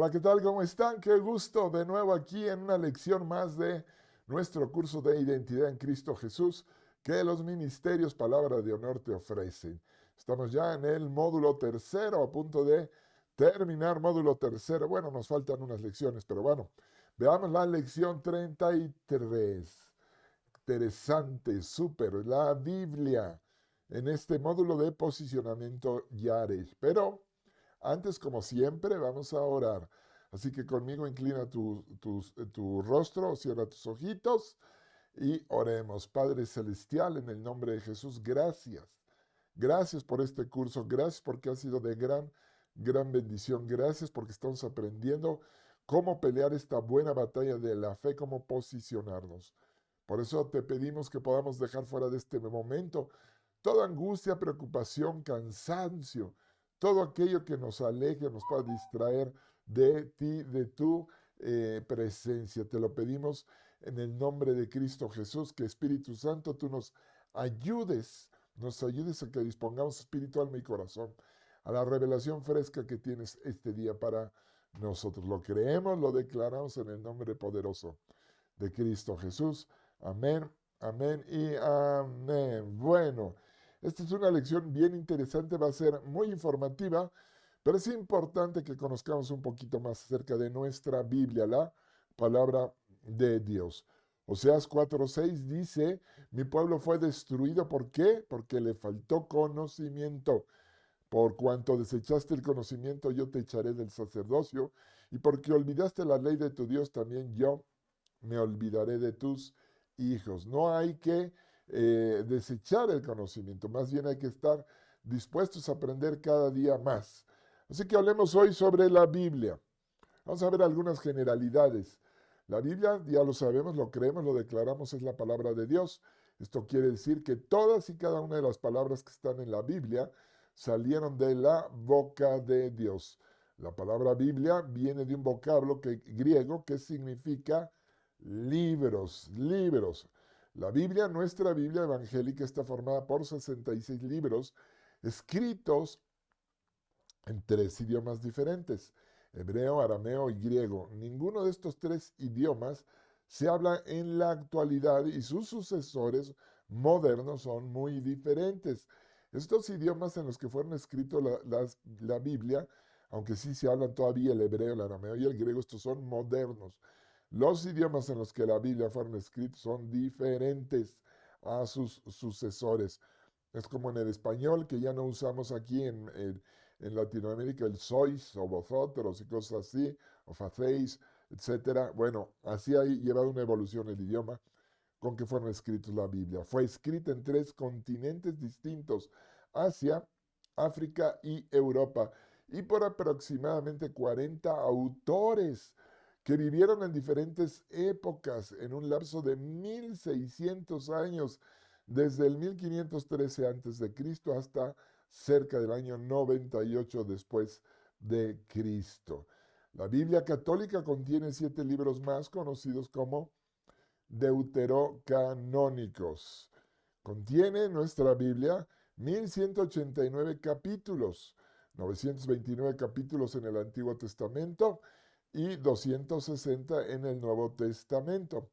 Hola, ¿qué tal? ¿Cómo están? Qué gusto de nuevo aquí en una lección más de nuestro curso de identidad en Cristo Jesús que los ministerios Palabra de Honor te ofrecen. Estamos ya en el módulo tercero, a punto de terminar módulo tercero. Bueno, nos faltan unas lecciones, pero bueno, veamos la lección 33. Interesante, súper, la Biblia en este módulo de posicionamiento Yaresh. Pero antes, como siempre, vamos a orar. Así que conmigo inclina tu rostro, cierra tus ojitos y oremos. Padre Celestial, en el nombre de Jesús, gracias. Gracias por este curso, gracias porque ha sido de gran bendición. Gracias porque estamos aprendiendo cómo pelear esta buena batalla de la fe, cómo posicionarnos. Por eso te pedimos que podamos dejar fuera de este momento toda angustia, preocupación, cansancio, todo aquello que nos aleje, nos pueda distraer de ti, de tu presencia. Te lo pedimos en el nombre de Cristo Jesús, que Espíritu Santo tú nos ayudes a que dispongamos espíritu, alma y corazón a la revelación fresca que tienes este día para nosotros. Lo creemos, lo declaramos en el nombre poderoso de Cristo Jesús. Amén, amén y amén. Bueno, esta es una lección bien interesante, va a ser muy informativa, pero es importante que conozcamos un poquito más acerca de nuestra Biblia, la palabra de Dios. Oseas 4:6 dice, mi pueblo fue destruido, ¿por qué? Porque le faltó conocimiento. Por cuanto desechaste el conocimiento, yo te echaré del sacerdocio, y porque olvidaste la ley de tu Dios, también yo me olvidaré de tus hijos. No hay que desechar el conocimiento, más bien hay que estar dispuestos a aprender cada día más. Así que hablemos hoy sobre la Biblia. Vamos a ver algunas generalidades. La Biblia, ya lo sabemos, lo creemos, lo declaramos, es la palabra de Dios. Esto quiere decir que todas y cada una de las palabras que están en la Biblia salieron de la boca de Dios. La palabra Biblia viene de un vocablo griego que significa libros, libros. La Biblia, nuestra Biblia evangélica, está formada por 66 libros escritos en tres idiomas diferentes, hebreo, arameo y griego. Ninguno de estos tres idiomas se habla en la actualidad y sus sucesores modernos son muy diferentes. Estos idiomas en los que fueron escritos la Biblia, aunque sí se hablan todavía el hebreo, el arameo y el griego, estos son modernos. Los idiomas en los que la Biblia fueron escritos son diferentes a sus sucesores. Es como en el español, que ya no usamos aquí en Latinoamérica el sois o vosotros y cosas así, o facéis, etcétera. Bueno, así ha llevado una evolución el idioma con que fueron escritos la Biblia. Fue escrita en tres continentes distintos, Asia, África y Europa, y por aproximadamente 40 autores que vivieron en diferentes épocas, en un lapso de 1600 años, desde el 1513 a.C. hasta cerca del año 98 después de Cristo. La Biblia católica contiene 7 libros más conocidos como deuterocanónicos. Contiene nuestra Biblia 1189 capítulos, 929 capítulos en el Antiguo Testamento y 260 en el Nuevo Testamento.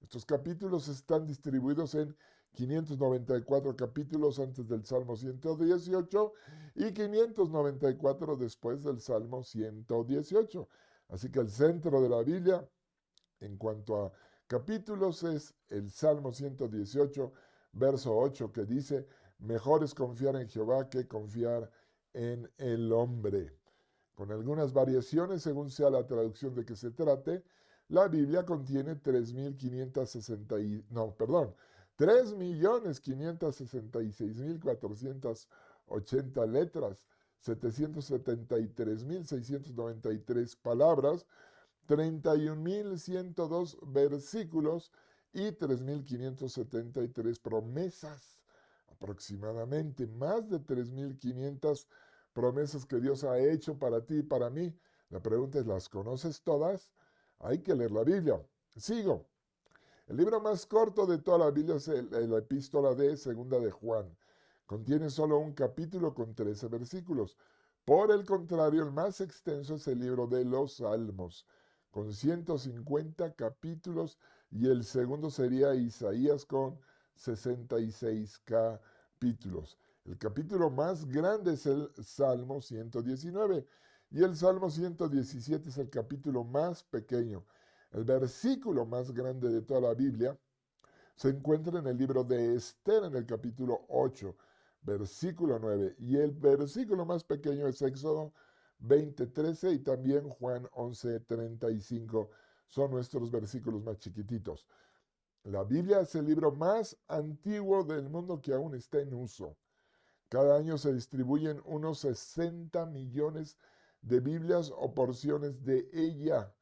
Estos capítulos están distribuidos en 594 capítulos antes del Salmo 118 y 594 después del Salmo 118. Así que el centro de la Biblia en cuanto a capítulos es el Salmo 118, verso 8, que dice, mejor es confiar en Jehová que confiar en el hombre. Con algunas variaciones según sea la traducción de que se trate, la Biblia contiene 3.566.480 letras, 773.693 palabras, 31.102 versículos y 3.573 promesas, aproximadamente más de 3.500 promesas que Dios ha hecho para ti y para mí. La pregunta es, ¿las conoces todas? Hay que leer la Biblia. Sigo. El libro más corto de toda la Biblia es la epístola de Segunda de Juan. Contiene solo un capítulo con 13 versículos. Por el contrario, el más extenso es el libro de los Salmos, con 150 capítulos, y el segundo sería Isaías con 66 capítulos. El capítulo más grande es el Salmo 119 y el Salmo 117 es el capítulo más pequeño. El versículo más grande de toda la Biblia se encuentra en el libro de Esther, en el capítulo 8, versículo 9. Y el versículo más pequeño es Éxodo 20:13 y también Juan 11:35. Son nuestros versículos más chiquititos. La Biblia es el libro más antiguo del mundo que aún está en uso. Cada año se distribuyen unos 60 millones de Biblias o porciones de ella.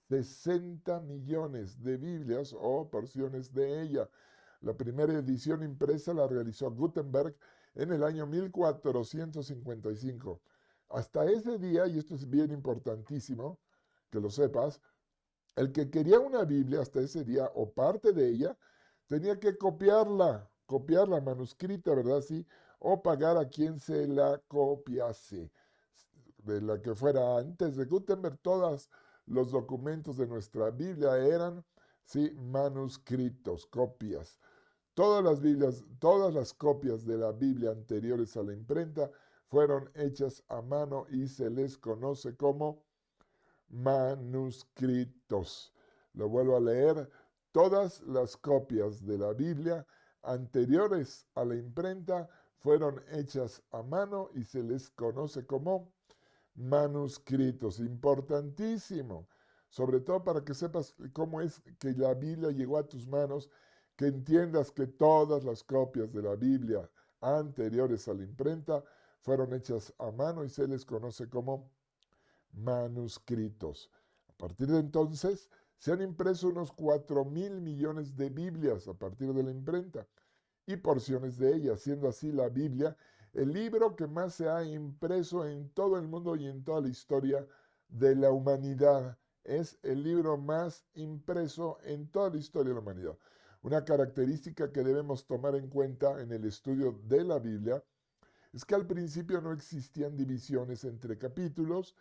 60 millones de Biblias o porciones de ella. La primera edición impresa la realizó Gutenberg en el año 1455. Hasta ese día, y esto es bien importantísimo que lo sepas, el que quería una Biblia hasta ese día o parte de ella, tenía que copiarla manuscrita, ¿verdad? Sí, o pagar a quien se la copiase. De la que fuera antes de Gutenberg, todos los documentos de nuestra Biblia eran, sí, manuscritos, copias. Todas las Biblias, todas las copias de la Biblia anteriores a la imprenta fueron hechas a mano y se les conoce como manuscritos. Lo vuelvo a leer. Todas las copias de la Biblia anteriores a la imprenta fueron hechas a mano y se les conoce como manuscritos. Importantísimo. Sobre todo para que sepas cómo es que la Biblia llegó a tus manos, que entiendas que todas las copias de la Biblia anteriores a la imprenta fueron hechas a mano y se les conoce como manuscritos. A partir de entonces, se han impreso unos 4.000 millones de Biblias a partir de la imprenta y porciones de ellas, siendo así la Biblia el libro que más se ha impreso en todo el mundo y en toda la historia de la humanidad. Es el libro más impreso en toda la historia de la humanidad. Una característica que debemos tomar en cuenta en el estudio de la Biblia es que al principio no existían divisiones entre capítulos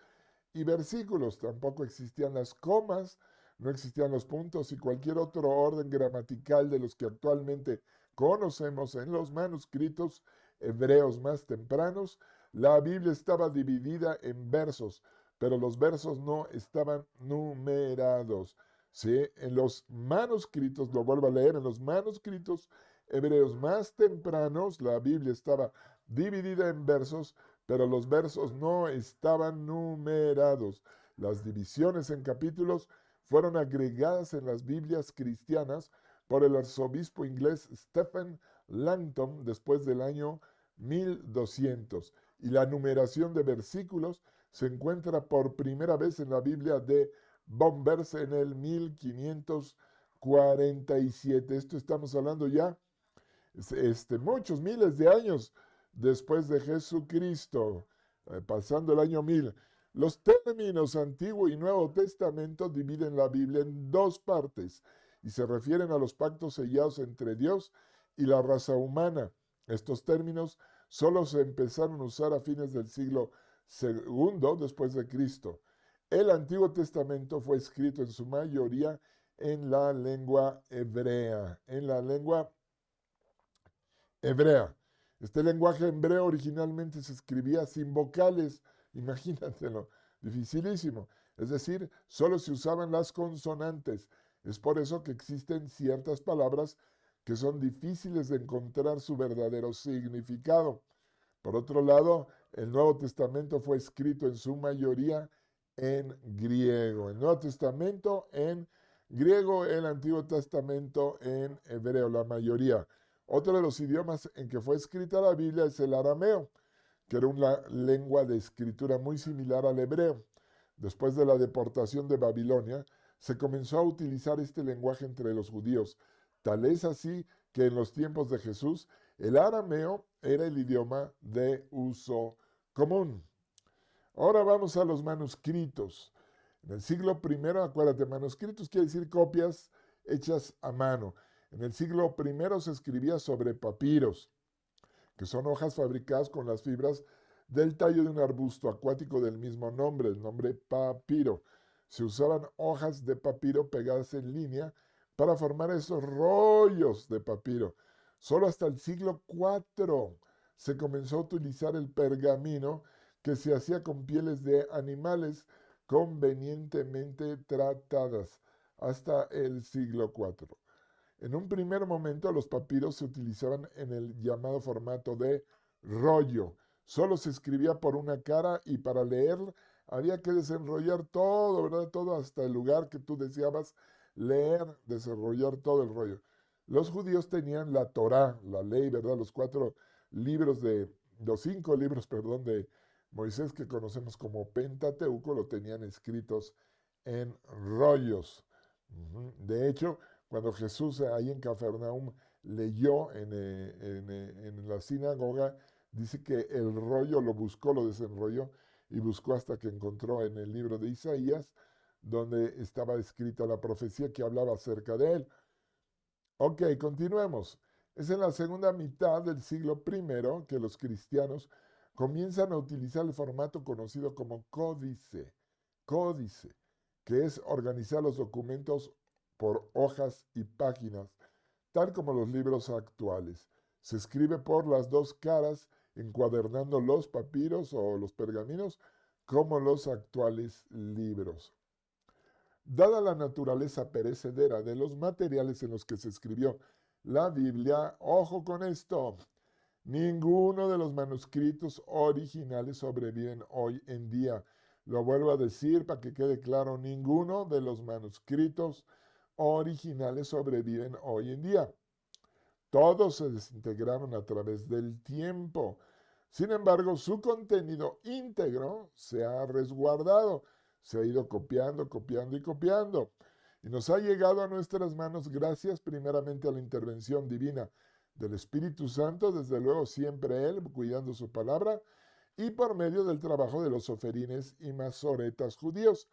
y versículos, tampoco existían las comas, no existían los puntos y cualquier otro orden gramatical de los que actualmente conocemos en los manuscritos hebreos más tempranos. La Biblia estaba dividida en versos, pero los versos no estaban numerados. ¿Sí? En los manuscritos, lo vuelvo a leer, en los manuscritos hebreos más tempranos, la Biblia estaba dividida en versos, pero los versos no estaban numerados. Las divisiones en capítulos fueron agregadas en las Biblias cristianas por el arzobispo inglés Stephen Langton después del año 1200. Y la numeración de versículos se encuentra por primera vez en la Biblia de Bombers en el 1547. Esto estamos hablando ya muchos miles de años después de Jesucristo, pasando el año 1000. Los términos Antiguo y Nuevo Testamento dividen la Biblia en dos partes y se refieren a los pactos sellados entre Dios y la raza humana. Estos términos solo se empezaron a usar a fines del siglo II después de Cristo. El Antiguo Testamento fue escrito en su mayoría en la lengua hebrea, hebrea. Este lenguaje hebreo originalmente se escribía sin vocales, imagínatelo, dificilísimo. Es decir, solo se usaban las consonantes. Es por eso que existen ciertas palabras que son difíciles de encontrar su verdadero significado. Por otro lado, el Nuevo Testamento fue escrito en su mayoría en griego. El Nuevo Testamento en griego, el Antiguo Testamento en hebreo, la mayoría. Otro de los idiomas en que fue escrita la Biblia es el arameo, que era una lengua de escritura muy similar al hebreo. Después de la deportación de Babilonia, se comenzó a utilizar este lenguaje entre los judíos. Tal es así que en los tiempos de Jesús, el arameo era el idioma de uso común. Ahora vamos a los manuscritos. En el siglo I, acuérdate, manuscritos quiere decir copias hechas a mano. En el siglo I se escribía sobre papiros, que son hojas fabricadas con las fibras del tallo de un arbusto acuático del mismo nombre, el nombre papiro. Se usaban hojas de papiro pegadas en línea para formar esos rollos de papiro. Solo hasta el siglo IV se comenzó a utilizar el pergamino que se hacía con pieles de animales convenientemente tratadas, hasta el siglo IV. En un primer momento los papiros se utilizaban en el llamado formato de rollo. Solo se escribía por una cara y para leer había que desenrollar todo, ¿verdad? Todo hasta el lugar que tú deseabas leer, desarrollar todo el rollo. Los judíos tenían la Torá, la ley, ¿verdad? Los 5 libros, perdón, de Moisés que conocemos como Pentateuco, lo tenían escritos en rollos. De hecho, cuando Jesús ahí en Cafarnaúm leyó en la sinagoga, dice que el rollo lo buscó, lo desenrolló y buscó hasta que encontró en el libro de Isaías, donde estaba escrita la profecía que hablaba acerca de él. Ok, continuemos. Es en la segunda mitad del siglo I que los cristianos comienzan a utilizar el formato conocido como códice, que es organizar los documentos por hojas y páginas, tal como los libros actuales. Se escribe por las dos caras, encuadernando los papiros o los pergaminos como los actuales libros. Dada la naturaleza perecedera de los materiales en los que se escribió la Biblia, ojo con esto, ninguno de los manuscritos originales sobreviven hoy en día. Lo vuelvo a decir para que quede claro, ninguno de los manuscritos originales sobreviven hoy en día. Todos se desintegraron a través del tiempo. Sin embargo, su contenido íntegro se ha resguardado, se ha ido copiando, copiando y copiando. Y nos ha llegado a nuestras manos gracias primeramente a la intervención divina del Espíritu Santo, desde luego siempre Él cuidando su palabra, y por medio del trabajo de los soferines y masoretas judíos,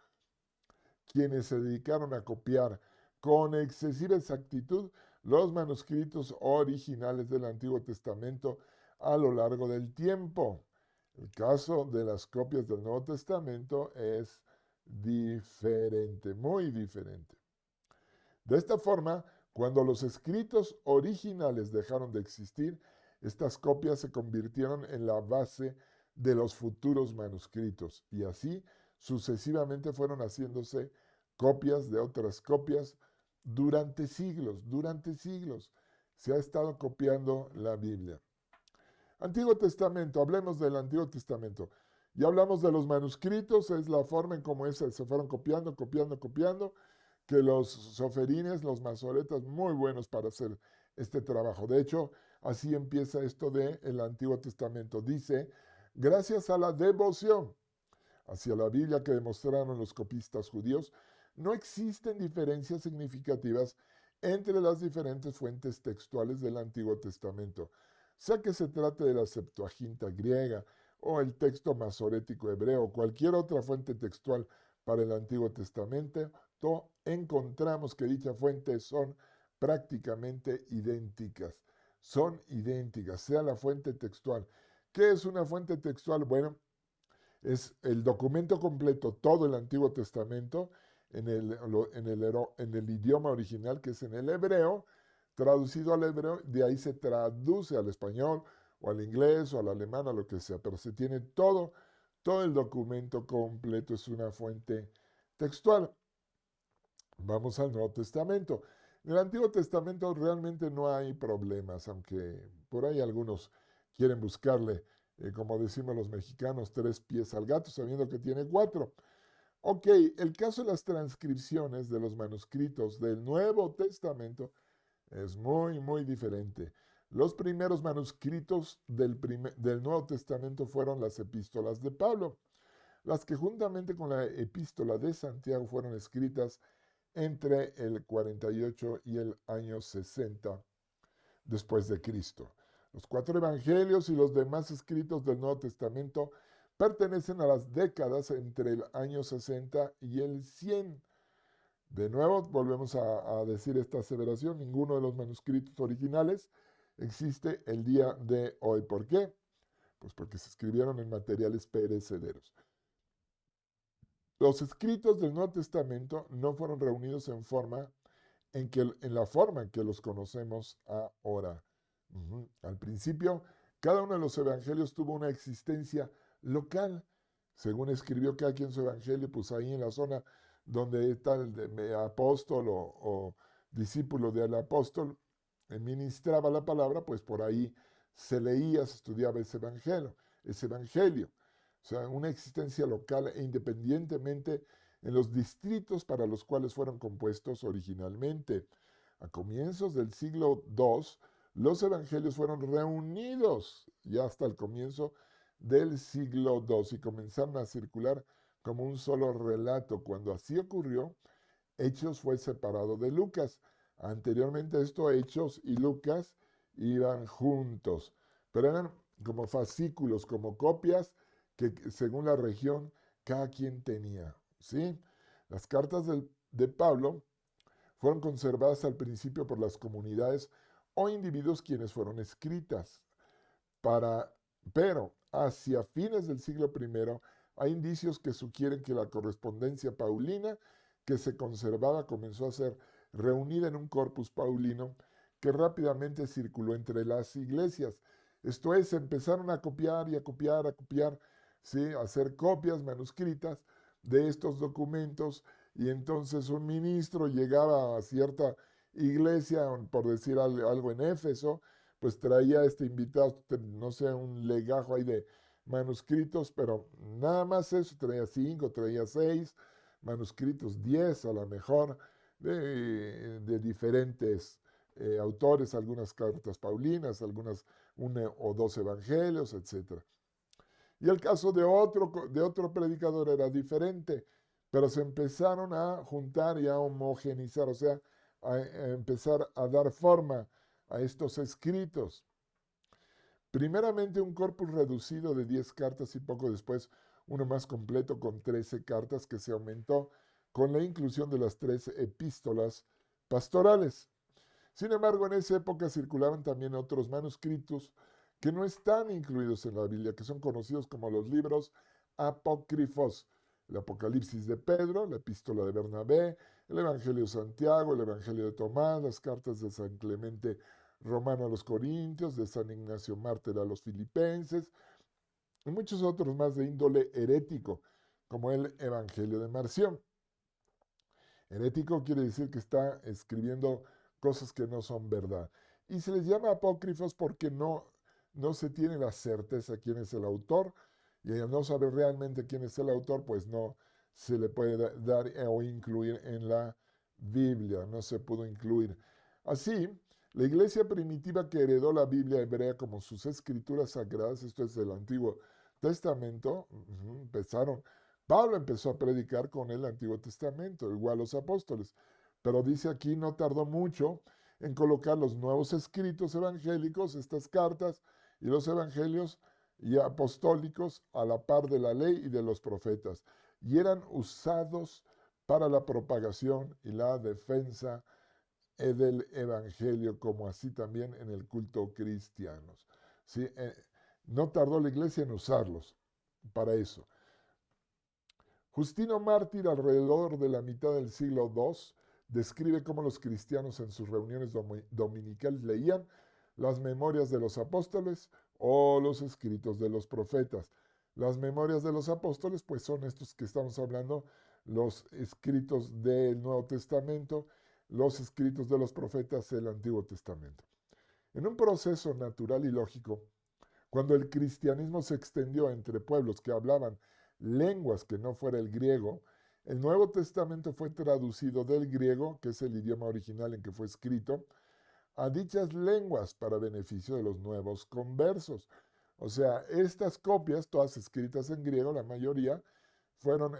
quienes se dedicaron a copiar con excesiva exactitud los manuscritos originales del Antiguo Testamento a lo largo del tiempo. El caso de las copias del Nuevo Testamento es diferente, muy diferente. De esta forma, cuando los escritos originales dejaron de existir, estas copias se convirtieron en la base de los futuros manuscritos y así sucesivamente fueron haciéndose copias de otras copias durante siglos, durante siglos. Se ha estado copiando la Biblia. Antiguo Testamento, hablemos del Antiguo Testamento. Ya hablamos de los manuscritos, es la forma en cómo se fueron copiando, copiando, copiando, que los soferines, los masoretas, muy buenos para hacer este trabajo. De hecho, así empieza esto del Antiguo Testamento. Dice, gracias a la devoción hacia la Biblia que demostraron los copistas judíos, no existen diferencias significativas entre las diferentes fuentes textuales del Antiguo Testamento, sea que se trate de la Septuaginta griega o el texto masorético hebreo o cualquier otra fuente textual para el Antiguo Testamento, encontramos que dichas fuentes son prácticamente idénticas. Son idénticas, sea la fuente textual. ¿Qué es una fuente textual? Bueno, es el documento completo, todo el Antiguo Testamento, en el idioma original, que es en el hebreo, traducido al hebreo, de ahí se traduce al español o al inglés o al alemán, a lo que sea, pero se tiene todo el documento completo, es una fuente textual. Vamos al Nuevo Testamento. En el Antiguo Testamento realmente no hay problemas, aunque por ahí algunos quieren buscarle, como decimos los mexicanos, 3 pies al gato, sabiendo que tiene 4. Ok, el caso de las transcripciones de los manuscritos del Nuevo Testamento es muy, muy diferente. Los primeros manuscritos del Nuevo Testamento fueron las epístolas de Pablo, las que juntamente con la epístola de Santiago fueron escritas entre el 48 y el año 60 después de Cristo. Los 4 evangelios y los demás escritos del Nuevo Testamento pertenecen a las décadas entre el año 60 y el 100. De nuevo, volvemos a decir esta aseveración, ninguno de los manuscritos originales existe el día de hoy. ¿Por qué? Pues porque se escribieron en materiales perecederos. Los escritos del Nuevo Testamento no fueron reunidos en la forma en que los conocemos ahora. Al principio, cada uno de los evangelios tuvo una existencia local. Según escribió cada quien su evangelio, pues ahí en la zona donde está el apóstol o discípulo del apóstol ministraba la palabra, pues por ahí se leía, se estudiaba ese evangelio. O sea, una existencia local e independientemente en los distritos para los cuales fueron compuestos originalmente. A comienzos del siglo II, los evangelios fueron reunidos ya hasta el comienzo del siglo II y comenzaron a circular como un solo relato. Cuando así ocurrió, Hechos fue separado de Lucas. Anteriormente a esto, Hechos y Lucas iban juntos, pero eran como fascículos, como copias que según la región cada quien tenía. ¿Sí? Las cartas de Pablo fueron conservadas al principio por las comunidades o individuos quienes fueron escritas. Pero hacia fines del siglo I hay indicios que sugieren que la correspondencia paulina que se conservaba comenzó a ser reunida en un corpus paulino que rápidamente circuló entre las iglesias. Esto es, empezaron a copiar y a copiar, ¿sí? A hacer copias manuscritas de estos documentos y entonces un ministro llegaba a cierta iglesia, por decir algo en Éfeso, pues traía este invitado, no sé, un legajo ahí de manuscritos, pero nada más eso, traía 5, traía 6 manuscritos, 10 a lo mejor, de diferentes autores, algunas cartas paulinas, algunas 1 o 2 evangelios, etc. Y el caso de otro predicador era diferente, pero se empezaron a juntar y a homogenizar, o sea, a empezar a dar forma a estos escritos. Primeramente un corpus reducido de 10 cartas y poco después uno más completo con 13 cartas que se aumentó con la inclusión de las 3 epístolas pastorales. Sin embargo, en esa época circulaban también otros manuscritos que no están incluidos en la Biblia, que son conocidos como los libros apócrifos. El Apocalipsis de Pedro, la Epístola de Bernabé, el Evangelio de Santiago, el Evangelio de Tomás, las cartas de San Clemente Romano a los Corintios, de San Ignacio Mártir a los Filipenses, y muchos otros más de índole herético, como el Evangelio de Marción. Herético quiere decir que está escribiendo cosas que no son verdad. Y se les llama apócrifos porque no se tiene la certeza quién es el autor, y al no saber realmente quién es el autor, pues no se le puede dar o incluir en la Biblia, no se pudo incluir. Así, la iglesia primitiva que heredó la Biblia hebrea como sus escrituras sagradas, esto es del Antiguo Testamento, Pablo empezó a predicar con el Antiguo Testamento, igual los apóstoles, pero dice aquí no tardó mucho en colocar los nuevos escritos evangélicos, estas cartas y los evangelios y apostólicos a la par de la ley y de los profetas, y eran usados para la propagación y la defensa del evangelio, como así también en el culto cristiano. ¿Sí? No tardó la iglesia en usarlos para eso. Justino Mártir, alrededor de la mitad del siglo II, describe cómo los cristianos en sus reuniones dominicales leían las memorias de los apóstoles o los escritos de los profetas. Las memorias de los apóstoles, pues son estos que estamos hablando, los escritos del Nuevo Testamento, los escritos de los profetas del Antiguo Testamento. En un proceso natural y lógico, cuando el cristianismo se extendió entre pueblos que hablaban lenguas que no fuera el griego, el Nuevo Testamento fue traducido del griego, que es el idioma original en que fue escrito, a dichas lenguas para beneficio de los nuevos conversos. O sea, estas copias, todas escritas en griego, la mayoría,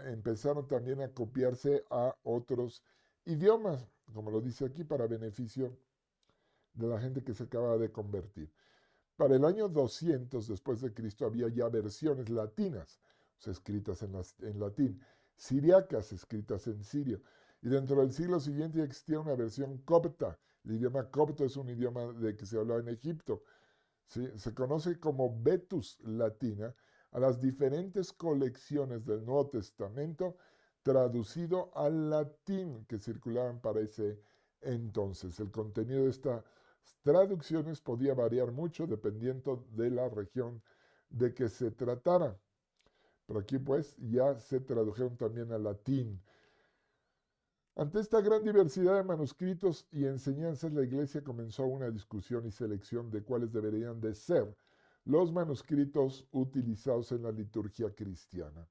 empezaron también a copiarse a otros idiomas, como lo dice aquí, para beneficio de la gente que se acaba de convertir. Para el año 200 después de Cristo había ya versiones latinas, o sea, escritas en latín, siriacas, escritas en sirio. Y dentro del siglo siguiente ya existía una versión copta. El idioma copto es un idioma de que se hablaba en Egipto. ¿sí? Se conoce como Vetus Latina a las diferentes colecciones del Nuevo Testamento traducido al latín que circulaban para ese entonces. El contenido de estas traducciones podía variar mucho dependiendo de la región de que se tratara. Pero aquí pues ya se tradujeron también al latín. Ante esta gran diversidad de manuscritos y enseñanzas, la Iglesia comenzó una discusión y selección de cuáles deberían de ser los manuscritos utilizados en la liturgia cristiana.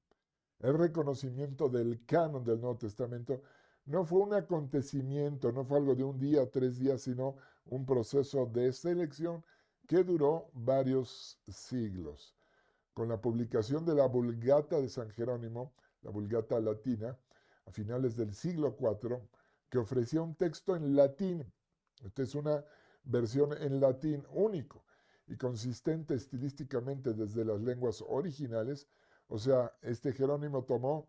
El reconocimiento del canon del Nuevo Testamento no fue un acontecimiento, no fue algo de un día o 3 días, sino un proceso de selección que duró varios siglos. Con la publicación de la Vulgata de San Jerónimo, la Vulgata latina, a finales del siglo IV, que ofrecía un texto en latín. Esta es una versión en latín único y consistente estilísticamente desde las lenguas originales. O sea, este Jerónimo tomó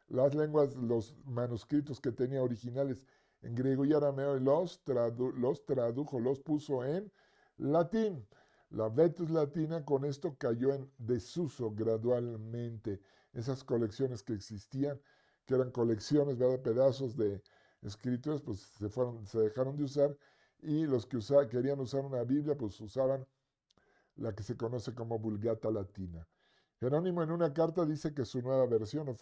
las lenguas, los manuscritos que tenía originales en griego y arameo y los tradujo, los puso en latín. La Vetus Latina con esto cayó en desuso gradualmente. Esas colecciones que existían, que eran colecciones, ¿verdad? Pedazos de escrituras, pues se dejaron de usar y los que querían usar una Biblia, pues usaban la que se conoce como Vulgata Latina. Jerónimo en una carta dice que su nueva versión no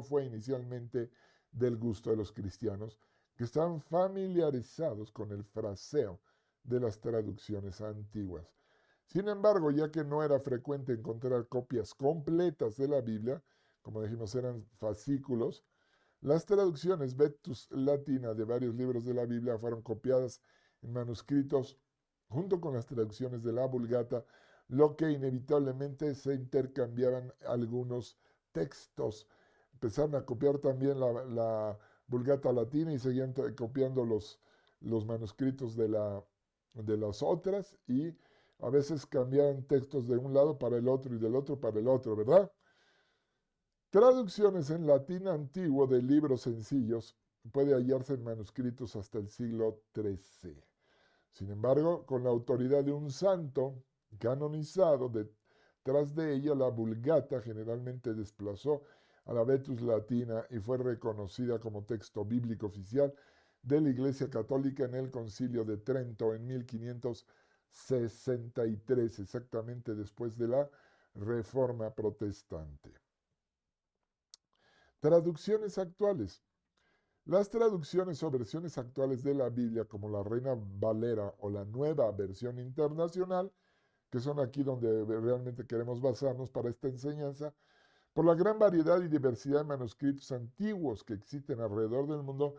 fue inicialmente del gusto de los cristianos, que estaban familiarizados con el fraseo de las traducciones antiguas. Sin embargo, ya que no era frecuente encontrar copias completas de la Biblia, como dijimos eran fascículos, las traducciones Vetus Latina de varios libros de la Biblia fueron copiadas en manuscritos junto con las traducciones de la Vulgata, lo que inevitablemente se intercambiaban algunos textos. Empezaron a copiar también la Vulgata latina y seguían copiando los manuscritos de las otras y a veces cambiaban textos de un lado para el otro y del otro para el otro, ¿verdad? Traducciones en latín antiguo de libros sencillos puede hallarse en manuscritos hasta el siglo XIII. Sin embargo, con la autoridad de un santo canonizado, detrás de ella la Vulgata generalmente desplazó a la Vetus Latina y fue reconocida como texto bíblico oficial de la Iglesia Católica en el Concilio de Trento en 1563, exactamente después de la Reforma Protestante. Traducciones actuales. Las traducciones o versiones actuales de la Biblia, como la Reina Valera o la Nueva Versión Internacional, que son aquí donde realmente queremos basarnos para esta enseñanza, por la gran variedad y diversidad de manuscritos antiguos que existen alrededor del mundo,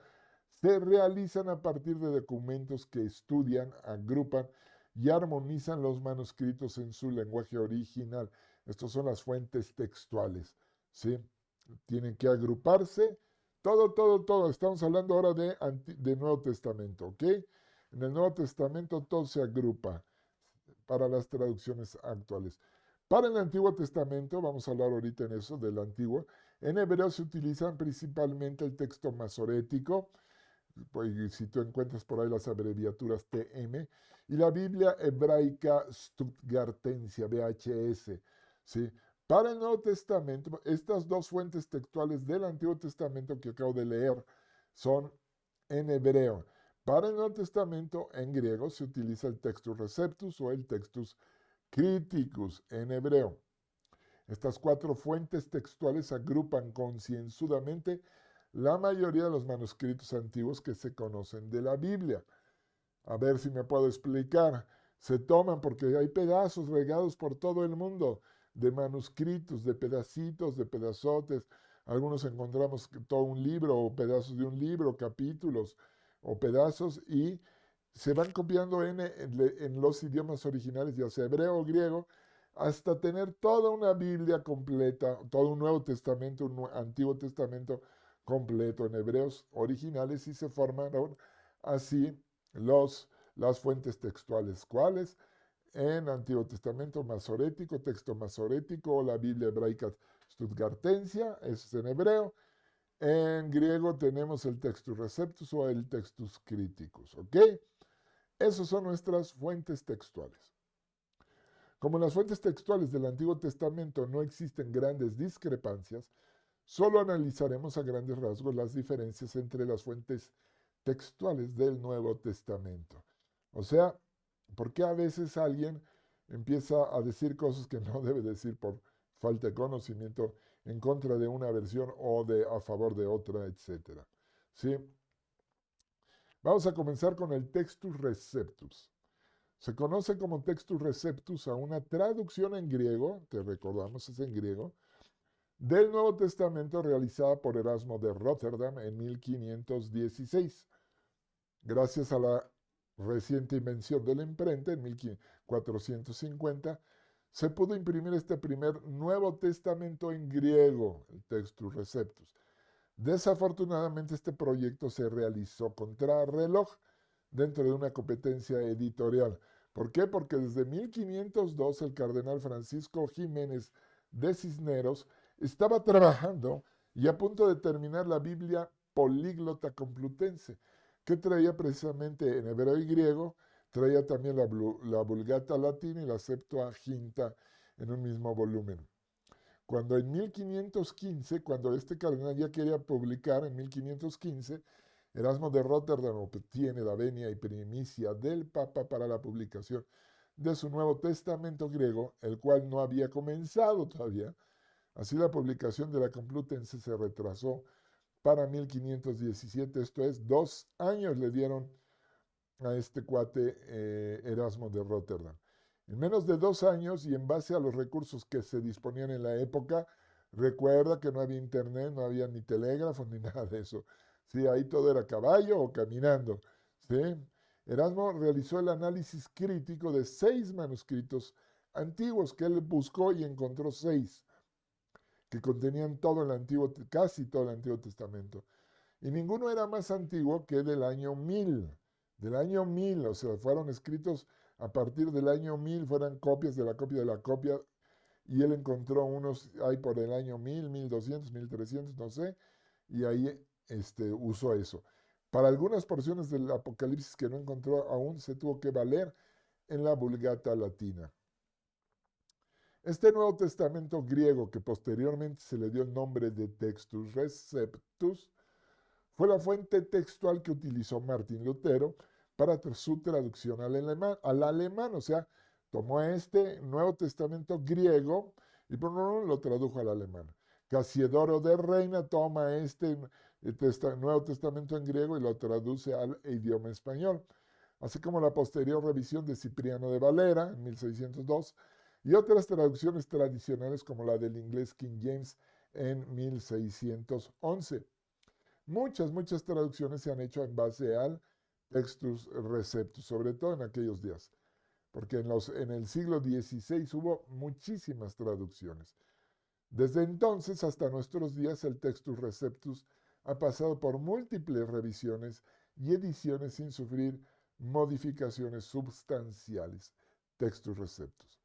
se realizan a partir de documentos que estudian, agrupan y armonizan los manuscritos en su lenguaje original. Estas son las fuentes textuales, ¿sí? Tienen que agruparse. Todo. Estamos hablando ahora de Nuevo Testamento, ¿ok? En el Nuevo Testamento todo se agrupa para las traducciones actuales. Para el Antiguo Testamento, vamos a hablar ahorita en eso, del Antiguo, en hebreo se utilizan principalmente el texto masorético, pues, si tú encuentras por ahí las abreviaturas TM, y la Biblia hebraica Stuttgartensia, VHS, ¿sí? Para el Nuevo Testamento, estas dos fuentes textuales del Antiguo Testamento que acabo de leer son en hebreo. Para el Nuevo Testamento, en griego, se utiliza el Textus Receptus o el Textus Criticus en hebreo. Estas cuatro fuentes textuales agrupan concienzudamente la mayoría de los manuscritos antiguos que se conocen de la Biblia. A ver si me puedo explicar. Se toman porque hay pedazos regados por todo el mundo de manuscritos, de pedacitos, de pedazotes. Algunos encontramos todo un libro o pedazos de un libro, capítulos o pedazos y se van copiando en los idiomas originales, ya sea hebreo o griego, hasta tener toda una Biblia completa, todo un Nuevo Testamento, un Antiguo Testamento completo en hebreos originales y se formaron así las fuentes textuales. ¿Cuáles? En Antiguo Testamento masorético, texto masorético, o la Biblia hebraica Stuttgartensia, eso es en hebreo. En griego tenemos el Textus Receptus o el Textus Criticus, ¿ok? Esas son nuestras fuentes textuales. Como en las fuentes textuales del Antiguo Testamento no existen grandes discrepancias, solo analizaremos a grandes rasgos las diferencias entre las fuentes textuales del Nuevo Testamento. O sea, ¿por qué a veces alguien empieza a decir cosas que no debe decir por falta de conocimiento en contra de una versión o a favor de otra, etcétera? ¿Sí? Vamos a comenzar con el Textus Receptus. Se conoce como Textus Receptus a una traducción en griego, que recordamos es en griego, del Nuevo Testamento realizada por Erasmo de Rotterdam en 1516. Gracias a la reciente invención de la imprenta en 1450, se pudo imprimir este primer Nuevo Testamento en griego, el Textus Receptus. Desafortunadamente, este proyecto se realizó contrarreloj dentro de una competencia editorial. ¿Por qué? Porque desde 1502 el cardenal Francisco Jiménez de Cisneros estaba trabajando y a punto de terminar la Biblia políglota complutense, que traía precisamente en hebreo y griego, traía también la Vulgata latina y la Septuaginta en un mismo volumen. Cuando en 1515, cuando este cardenal ya quería publicar, en 1515, Erasmo de Rotterdam obtiene la venia y primicia del Papa para la publicación de su Nuevo Testamento griego, el cual no había comenzado todavía. Así la publicación de la Complutense se retrasó para 1517, esto es, 2 años le dieron a este cuate Erasmo de Rotterdam. En menos de 2 años y en base a los recursos que se disponían en la época, recuerda que no había internet, no había ni telégrafo ni nada de eso. Sí, ahí todo era caballo o caminando. ¿Sí? Erasmo realizó el análisis crítico de 6 manuscritos antiguos que él buscó y encontró 6 que contenían todo el Antiguo, casi todo el Antiguo Testamento. Y ninguno era más antiguo que del año 1000. Del año 1000, o sea, fueron escritos a partir del año 1000, fueran copias de la copia de la copia, y él encontró unos, hay por el año 1000, 1200, 1300, no sé, y ahí usó eso. Para algunas porciones del Apocalipsis que no encontró aún, se tuvo que valer en la Vulgata latina. Este Nuevo Testamento griego, que posteriormente se le dio el nombre de Textus Receptus, fue la fuente textual que utilizó Martín Lutero para su traducción al alemán, o sea, tomó este Nuevo Testamento griego y lo tradujo al alemán. Casiodoro de Reina toma este Nuevo Testamento en griego y lo traduce al idioma español, así como la posterior revisión de Cipriano de Valera en 1602 y otras traducciones tradicionales como la del inglés King James en 1611. Muchas traducciones se han hecho en base al Textus Receptus, sobre todo en aquellos días, porque en el siglo XVI hubo muchísimas traducciones. Desde entonces hasta nuestros días el Textus Receptus ha pasado por múltiples revisiones y ediciones sin sufrir modificaciones substanciales. Textus Receptus.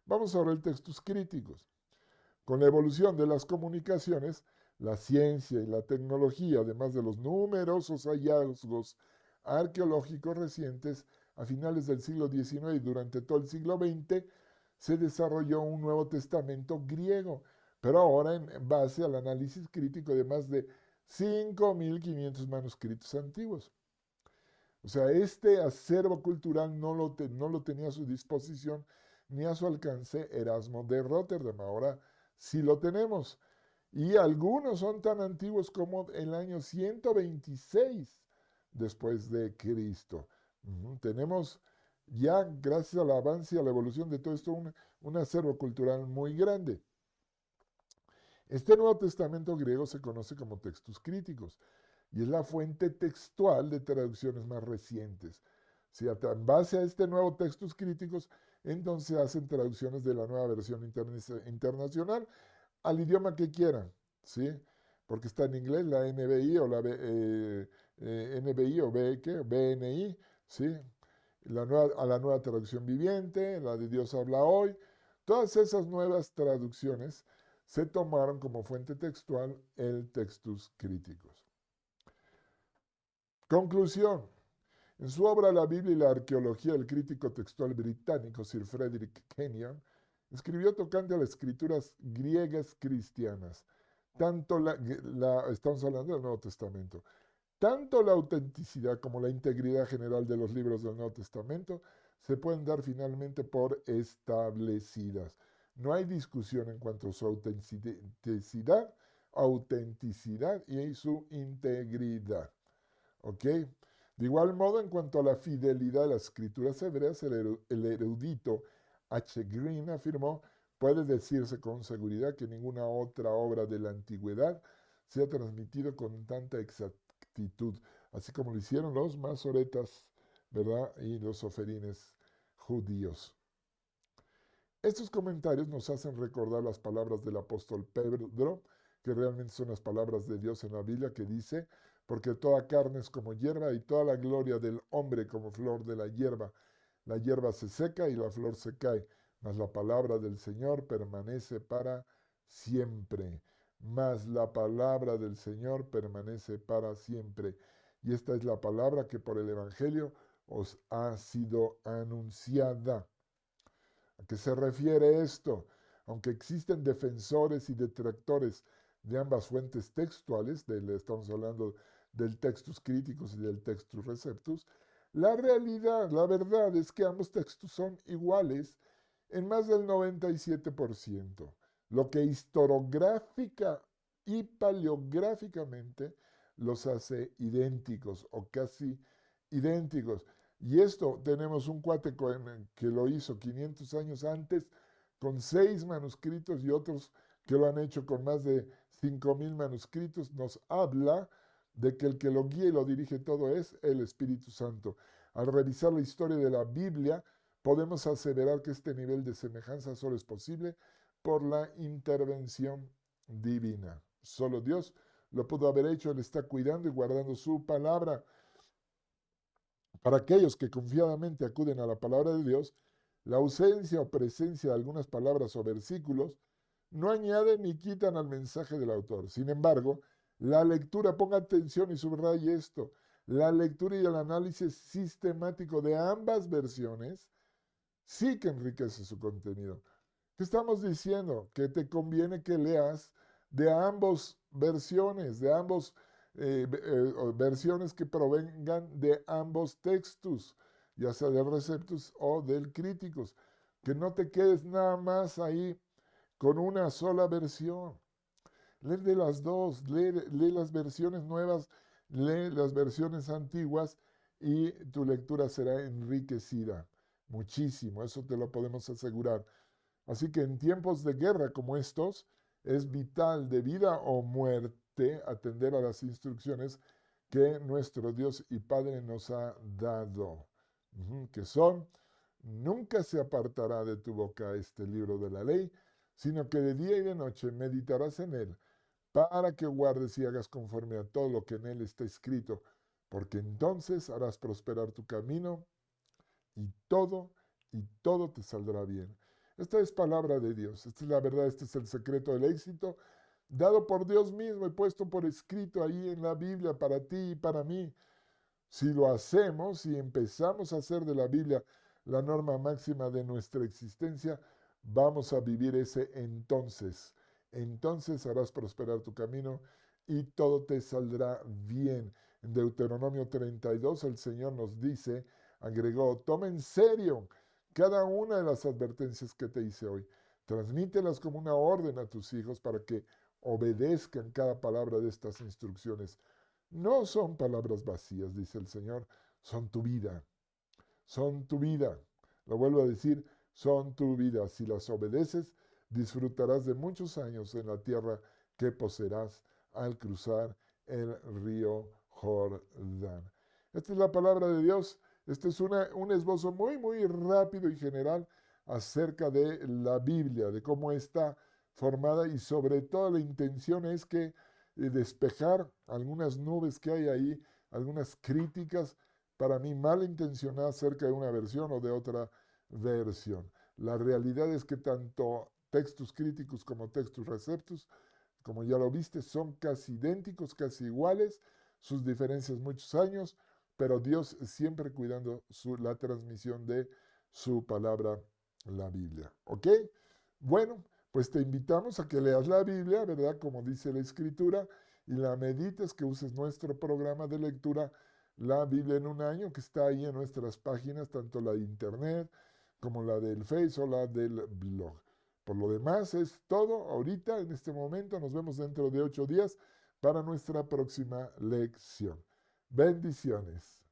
Vamos ahora al Textus Críticos. Con la evolución de las comunicaciones, la ciencia y la tecnología, además de los numerosos hallazgos arqueológicos recientes, a finales del siglo XIX y durante todo el siglo XX, se desarrolló un Nuevo Testamento griego, pero ahora en base al análisis crítico de más de 5.500 manuscritos antiguos. O sea, este acervo cultural no lo tenía a su disposición ni a su alcance Erasmo de Rotterdam. Ahora sí lo tenemos. Y algunos son tan antiguos como el año 126 después de Cristo. Tenemos ya, gracias al avance y a la evolución de todo esto, un acervo cultural muy grande. Este Nuevo Testamento griego se conoce como Textus Críticos y es la fuente textual de traducciones más recientes. Si en base a este nuevo Textus Críticos, entonces hacen traducciones de la nueva versión internacional al idioma que quieran, ¿sí? Porque está en inglés la NBI o la NBI o BNI, ¿sí? A la nueva traducción viviente, la de Dios habla hoy. Todas esas nuevas traducciones se tomaron como fuente textual el Textus Críticos. Conclusión. En su obra La Biblia y la arqueología, el crítico textual británico Sir Frederick Kenyon escribió tocante a las escrituras griegas cristianas. Estamos hablando del Nuevo Testamento. Tanto la autenticidad como la integridad general de los libros del Nuevo Testamento se pueden dar finalmente por establecidas. No hay discusión en cuanto a su autenticidad y su integridad. ¿Ok? De igual modo, en cuanto a la fidelidad de las escrituras hebreas, el erudito H. Green afirmó: puede decirse con seguridad que ninguna otra obra de la antigüedad se ha transmitido con tanta exactitud, así como lo hicieron los masoretas, ¿verdad? Y los oferines judíos. Estos comentarios nos hacen recordar las palabras del apóstol Pedro, que realmente son las palabras de Dios en la Biblia, que dice: porque toda carne es como hierba y toda la gloria del hombre como flor de la hierba. La hierba se seca y la flor se cae, mas la palabra del Señor permanece para siempre. Mas la palabra del Señor permanece para siempre. Y esta es la palabra que por el Evangelio os ha sido anunciada. ¿A qué se refiere esto? Aunque existen defensores y detractores de ambas fuentes textuales, estamos hablando del Textus Criticus y del Textus Receptus, la realidad, la verdad es que ambos textos son iguales en más del 97%, lo que historiográfica y paleográficamente los hace idénticos o casi idénticos. Y esto tenemos un cuate que lo hizo 500 años antes con 6 manuscritos y otros que lo han hecho con más de 5,000 manuscritos. Nos habla de que el que lo guía y lo dirige todo es el Espíritu Santo. Al revisar la historia de la Biblia, podemos aseverar que este nivel de semejanza solo es posible por la intervención divina. Solo Dios lo pudo haber hecho. Él está cuidando y guardando su palabra. Para aquellos que confiadamente acuden a la palabra de Dios, la ausencia o presencia de algunas palabras o versículos no añaden ni quitan al mensaje del autor. Sin embargo, la lectura, ponga atención y subraye esto, la lectura y el análisis sistemático de ambas versiones sí que enriquece su contenido. ¿Qué estamos diciendo? Que te conviene que leas de ambas versiones, versiones que provengan de ambos textos, ya sea del Receptus o del Críticos. Que no te quedes nada más ahí con una sola versión. Lee de las dos, lee las versiones nuevas, lee las versiones antiguas y tu lectura será enriquecida muchísimo, eso te lo podemos asegurar. Así que en tiempos de guerra como estos, es vital de vida o muerte atender a las instrucciones que nuestro Dios y Padre nos ha dado, que son: nunca se apartará de tu boca este libro de la ley, sino que de día y de noche meditarás en él, para que guardes y hagas conforme a todo lo que en él está escrito, porque entonces harás prosperar tu camino y todo te saldrá bien. Esta es palabra de Dios, esta es la verdad, este es el secreto del éxito, dado por Dios mismo y puesto por escrito ahí en la Biblia para ti y para mí. Si lo hacemos y empezamos a hacer de la Biblia la norma máxima de nuestra existencia, vamos a vivir ese entonces. Entonces harás prosperar tu camino y todo te saldrá bien. En Deuteronomio 32 el Señor nos dice, agregó: toma en serio cada una de las advertencias que te hice hoy. Transmítelas como una orden a tus hijos para que obedezcan cada palabra de estas instrucciones. No son palabras vacías, dice el Señor, son tu vida, son tu vida. Lo vuelvo a decir, son tu vida. Si las obedeces, disfrutarás de muchos años en la tierra que poseerás al cruzar el río Jordán. Esta es la palabra de Dios. Este es un esbozo muy, muy rápido y general acerca de la Biblia, de cómo está formada, y sobre todo la intención es que despejar algunas nubes que hay ahí, algunas críticas para mí malintencionadas acerca de una versión o de otra versión. La realidad es que tanto textos críticos como textos receptus, como ya lo viste, son casi idénticos, casi iguales, sus diferencias muchos años, pero Dios siempre cuidando la transmisión de su palabra, la Biblia. ¿Ok? Bueno, pues te invitamos a que leas la Biblia, ¿verdad? Como dice la Escritura, y la medites, que uses nuestro programa de lectura, la Biblia en un año, que está ahí en nuestras páginas, tanto la de internet como la del Face o la del blog. Por lo demás es todo ahorita, en este momento. Nos vemos dentro de 8 días para nuestra próxima lección. Bendiciones.